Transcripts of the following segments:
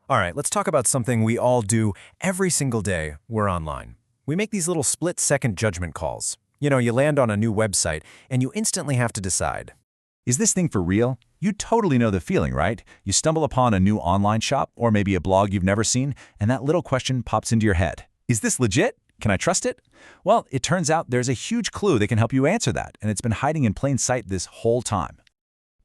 All right, let's talk about something we all do every single day we're online. We make these little split-second judgment calls. You land on a new website and you instantly have to decide. Is this thing for real? You totally know the feeling, right? You stumble upon a new online shop or maybe a blog you've never seen, and that little question pops into your head. Is this legit? Can I trust it? Well, it turns out there's a huge clue that can help you answer that, and it's been hiding in plain sight this whole time.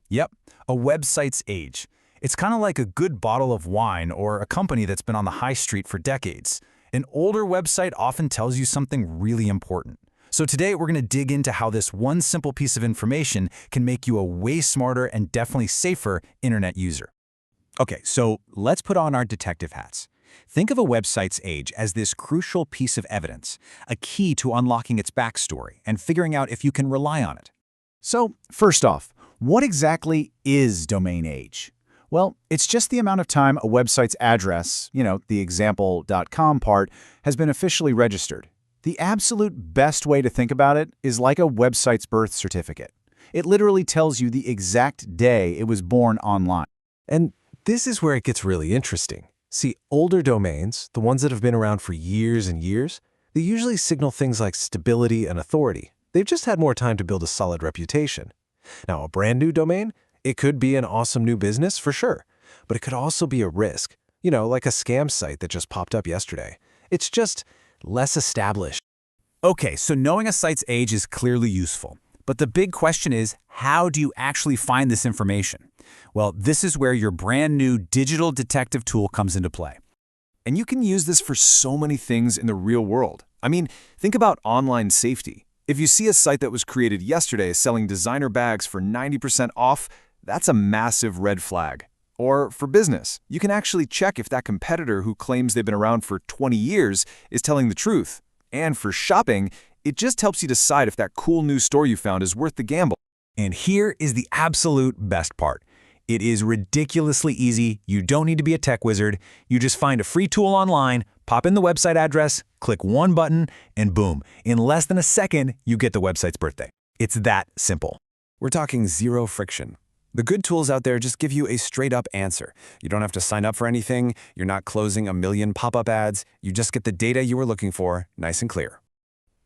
Yep, a website's age. It's kind of like a good bottle of wine or a company that's been on the high street for decades. An older website often tells you something really important. So today we're going to dig into how this one simple piece of information can make you a way smarter and definitely safer internet user. Okay, so let's put on our detective hats. Think of a website's age as this crucial piece of evidence, a key to unlocking its backstory and figuring out if you can rely on it. So, first off, what exactly is domain age? Well, it's just the amount of time a website's address, the example.com part, has been officially registered. The absolute best way to think about it is like a website's birth certificate. It literally tells you the exact day it was born online. And this is where it gets really interesting. See, older domains, the ones that have been around for years and years, they usually signal things like stability and authority. They've just had more time to build a solid reputation. Now, a brand new domain, it could be an awesome new business for sure, but it could also be a risk, like a scam site that just popped up yesterday. It's just less established. Okay, so knowing a site's age is clearly useful. But the big question is, how do you actually find this information? Well, this is where your brand new digital detective tool comes into play. And you can use this for so many things in the real world. I mean, think about online safety. If you see a site that was created yesterday selling designer bags for 90% off, that's a massive red flag. Or for business, you can actually check if that competitor who claims they've been around for 20 years is telling the truth. And for shopping, it just helps you decide if that cool new store you found is worth the gamble. And here is the absolute best part. It is ridiculously easy. You don't need to be a tech wizard. You just find a free tool online, pop in the website address, click one button, and boom, in less than a second, you get the website's birthday. It's that simple. We're talking zero friction. The good tools out there just give you a straight-up answer. You don't have to sign up for anything. You're not closing a million pop-up ads. You just get the data you were looking for, nice and clear.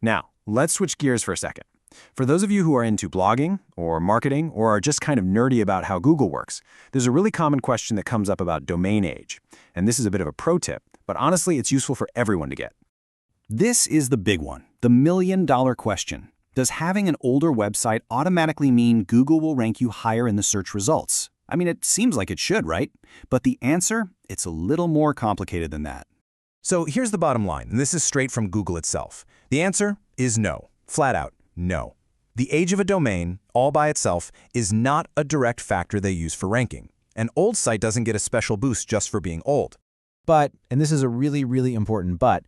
Now, let's switch gears for a second. For those of you who are into blogging or marketing or are just kind of nerdy about how Google works, there's a really common question that comes up about domain age. And this is a bit of a pro tip, but honestly, it's useful for everyone to get. This is the big one, the million-dollar question. Does having an older website automatically mean Google will rank you higher in the search results? I mean, it seems like it should, right? But the answer, it's a little more complicated than that. So here's the bottom line, and this is straight from Google itself. The answer is no, flat out, no. The age of a domain, all by itself, is not a direct factor they use for ranking. An old site doesn't get a special boost just for being old. But, and this is a really, really important but,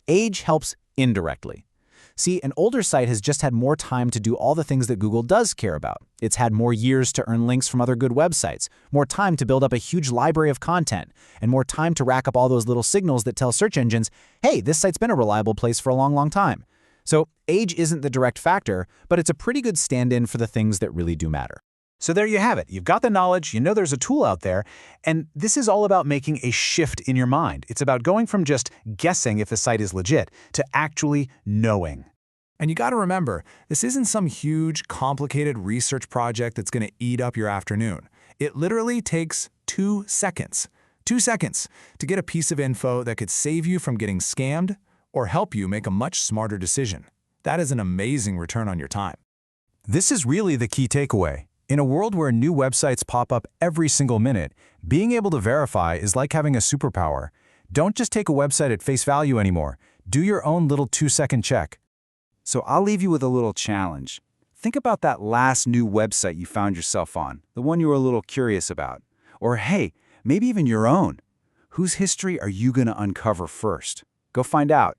age helps indirectly. See, an older site has just had more time to do all the things that Google does care about. It's had more years to earn links from other good websites, more time to build up a huge library of content, and more time to rack up all those little signals that tell search engines, hey, this site's been a reliable place for a long, long time. So age isn't the direct factor, but it's a pretty good stand-in for the things that really do matter. So there you have it. You've got the knowledge, you know there's a tool out there, and this is all about making a shift in your mind. It's about going from just guessing if a site is legit to actually knowing. And you got to remember, this isn't some huge, complicated research project that's going to eat up your afternoon. It literally takes 2 seconds. 2 seconds to get a piece of info that could save you from getting scammed or help you make a much smarter decision. That is an amazing return on your time. This is really the key takeaway. In a world where new websites pop up every single minute, being able to verify is like having a superpower. Don't just take a website at face value anymore. Do your own little 2-second check. So I'll leave you with a little challenge. Think about that last new website you found yourself on, the one you were a little curious about. Or hey, maybe even your own. Whose history are you going to uncover first? Go find out.